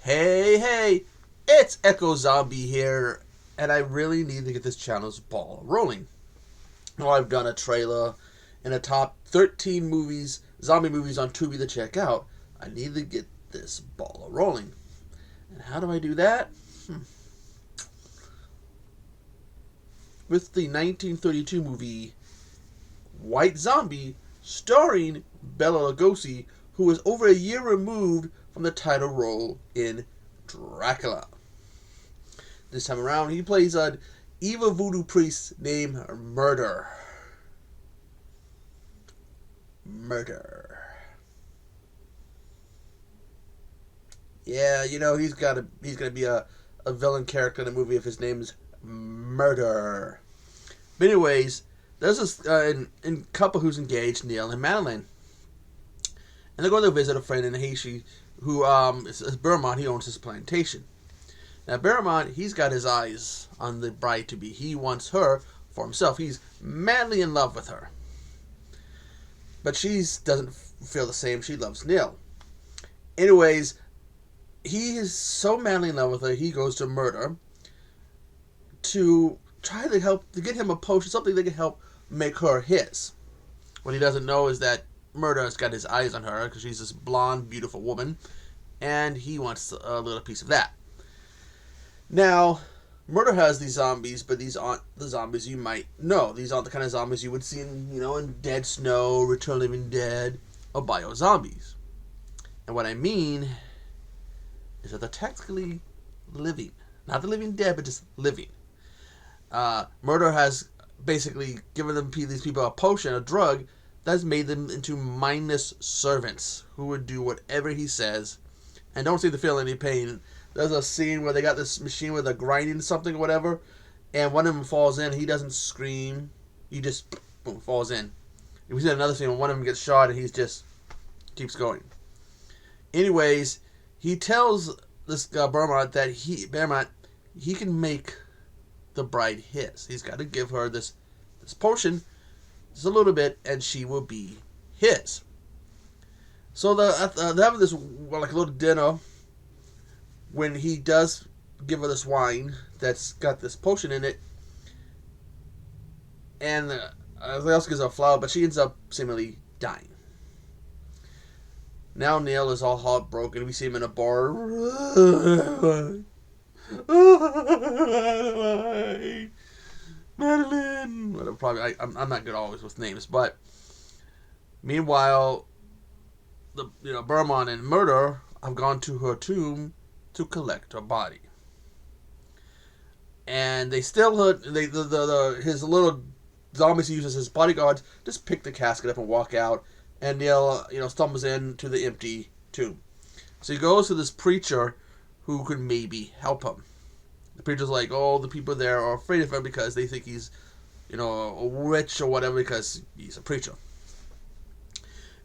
Hey, it's Echo Zombie here, and I really need to get this channel's ball rolling. Now, I've done a trailer and a top 13 movies, zombie movies on Tubi to check out. I need to get this ball rolling. And how do I do that? With the 1932 movie White Zombie, starring Bela Lugosi, who is over a year removed from the title role in Dracula. This time around, he plays an evil voodoo priest named Murder. Yeah, he's gonna be a villain character in the movie if his name is Murder. But anyways, there's this couple who's engaged, Neil and Madeline. And they're going to visit a friend in Haiti who is Beaumont. He owns his plantation. Now, Beaumont, he's got his eyes on the bride-to-be. He wants her for himself. He's madly in love with her. But she doesn't feel the same. She loves Neil. Anyways, he is so madly in love with her, he goes to Murder to try to get him a potion, something that can help make her his. What he doesn't know is that Murder has got his eyes on her because she's this blonde, beautiful woman, and he wants a little piece of that. Now, Murder has these zombies, but these aren't the zombies you might know. These aren't the kind of zombies you would see in Dead Snow, Return of the Living Dead, or bio zombies. And what I mean is that they're technically living. Not the living dead, but just living. Murder has basically given these people a potion, a drug, that's made them into mindless servants who would do whatever he says and don't seem to feel any pain. There's a scene where they got this machine where they're grinding something or whatever, and one of them falls in. He doesn't scream. He just boom, falls in. And we see another scene where one of them gets shot and he just keeps going. Anyways, he tells this Beaumont that he can make the bride his. He's got to give her this potion just a little bit, and she will be his. So they're having this like a little dinner when he does give her this wine that's got this potion in it, and everybody else gives her a flower, but she ends up seemingly dying. Now Neil is all heartbroken. We see him in a bar. Madeline. Well, probably I'm not good always with names, but meanwhile, Beaumont and Murder have gone to her tomb to collect her body, and they still his little zombies he uses as bodyguards just pick the casket up and walk out, and Neil stumbles into the empty tomb. So he goes to this preacher who could maybe help him. The preacher's like, oh, the people there are afraid of him because they think he's, a witch or whatever because he's a preacher.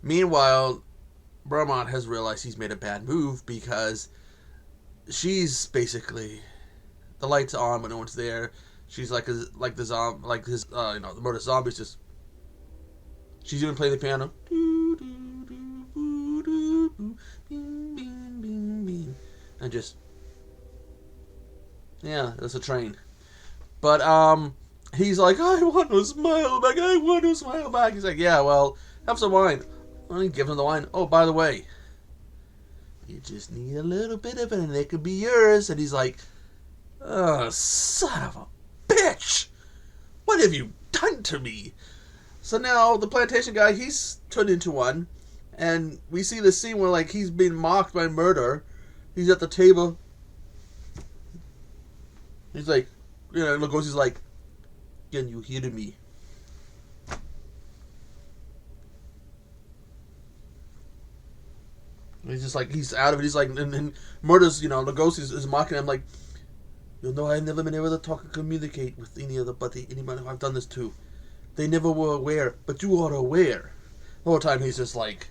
Meanwhile, Beaumont has realized he's made a bad move because she's basically, the light's on but no one's there. She's the murder zombies just. She's even playing the piano. And just. Yeah, that's a train. But, he's like, I want to smile back. He's like, yeah, well, have some wine. Well, he gives him the wine. Oh, by the way, you just need a little bit of it and it could be yours. And he's like, oh, son of a bitch. What have you done to me? So now the plantation guy, he's turned into one. And we see the scene where, he's being mocked by Murder. He's at the table. He's like, Lugosi's like, can you hear me? And he's just like, he's out of it. He's like, and Murder's, Lugosi is mocking him like, I've never been able to talk and communicate with anybody who I've done this to. They never were aware, but you are aware. The whole time he's just like,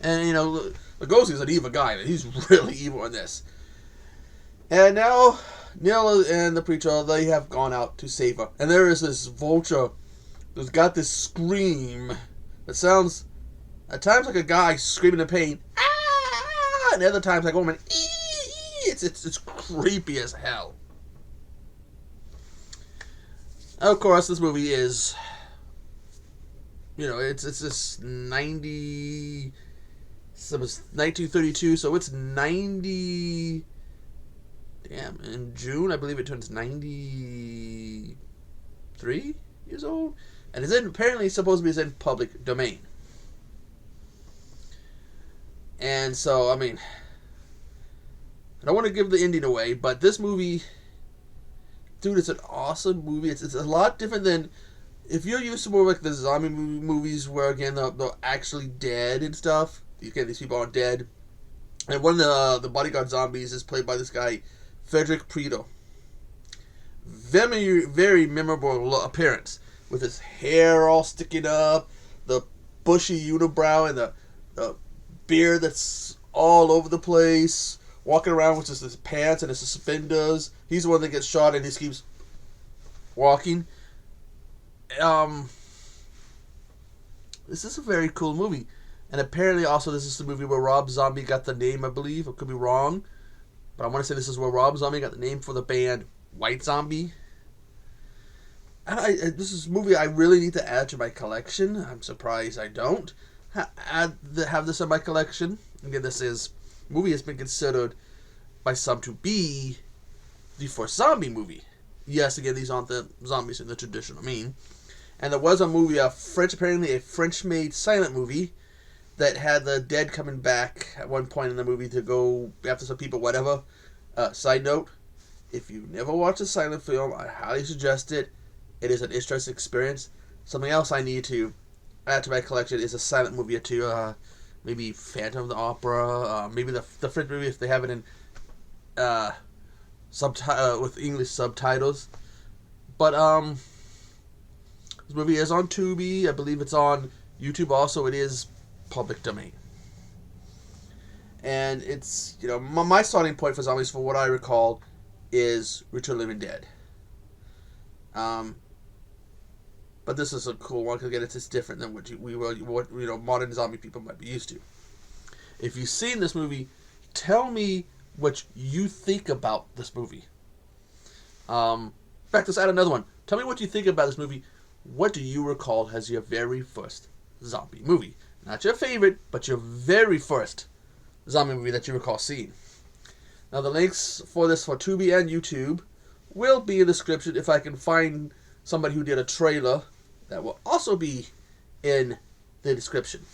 and Lugosi's an evil guy. He's really evil in this. And now Neil and the preacher, they have gone out to save her. And there is this vulture who's got this scream that sounds At times like a guy screaming in pain, ah, and other times like a woman, ee. It's creepy as hell. Of course, this movie is, it's this 1932, so it's 90. Damn, in June I believe it turns 93 years old, and apparently supposed to be in public domain. And so, I mean, I don't want to give the ending away, but this movie, dude, it's an awesome movie. It's a lot different than, if you're used to more like the zombie movies where, again, they're actually dead and stuff. Again, these people aren't dead. And one of the bodyguard zombies is played by this guy, Frederick Prieto. Very, very memorable appearance, with his hair all sticking up, the bushy unibrow, and the beard that's all over the place, walking around with just his pants and his suspenders. He's the one that gets shot and he just keeps walking. This is a very cool movie. And apparently also this is the movie where Rob Zombie got the name, I believe. I could be wrong. But I want to say this is where Rob Zombie got the name for the band White Zombie. And this is a movie I really need to add to my collection. I'm surprised I don't have this in my collection. Again, movie has been considered by some to be the first zombie movie. Yes, again, these aren't the zombies in the traditional mean. And there was a movie, apparently a French-made silent movie that had the dead coming back at one point in the movie to go after some people, whatever. Side note, if you've never watched a silent film, I highly suggest it. It is an interesting experience. Something else I need to add to my collection is a silent movie or two. Maybe Phantom of the Opera. Maybe the French movie if they have it in with English subtitles. But this movie is on Tubi. I believe it's on YouTube also. It is public domain. And it's, my starting point for zombies, for what I recall, is Return of the Living Dead. But this is a cool one because again, it's just different than what modern zombie people might be used to. If you've seen this movie, tell me what you think about this movie. In fact, let's add another one. Tell me what you think about this movie. What do you recall as your very first zombie movie? Not your favorite, but your very first zombie movie that you recall seeing. Now, the links for this for Tubi and YouTube will be in the description if I can find somebody who did a trailer. That will also be in the description.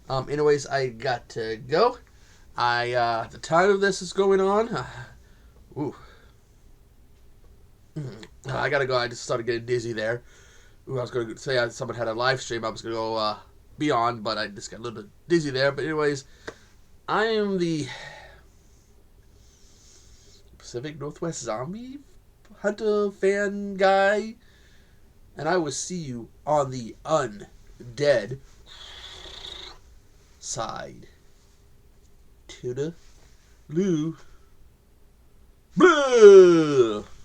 Anyways, I got to go. The time of this is going on. I gotta go. I just started getting dizzy there. I was going to say someone had a live stream. I was going to go be on, but I just got a little bit dizzy there. But anyways, I am the Pacific Northwest Zombie Hunter fan guy. And I will see you on the undead side. Toodaloo. Blah!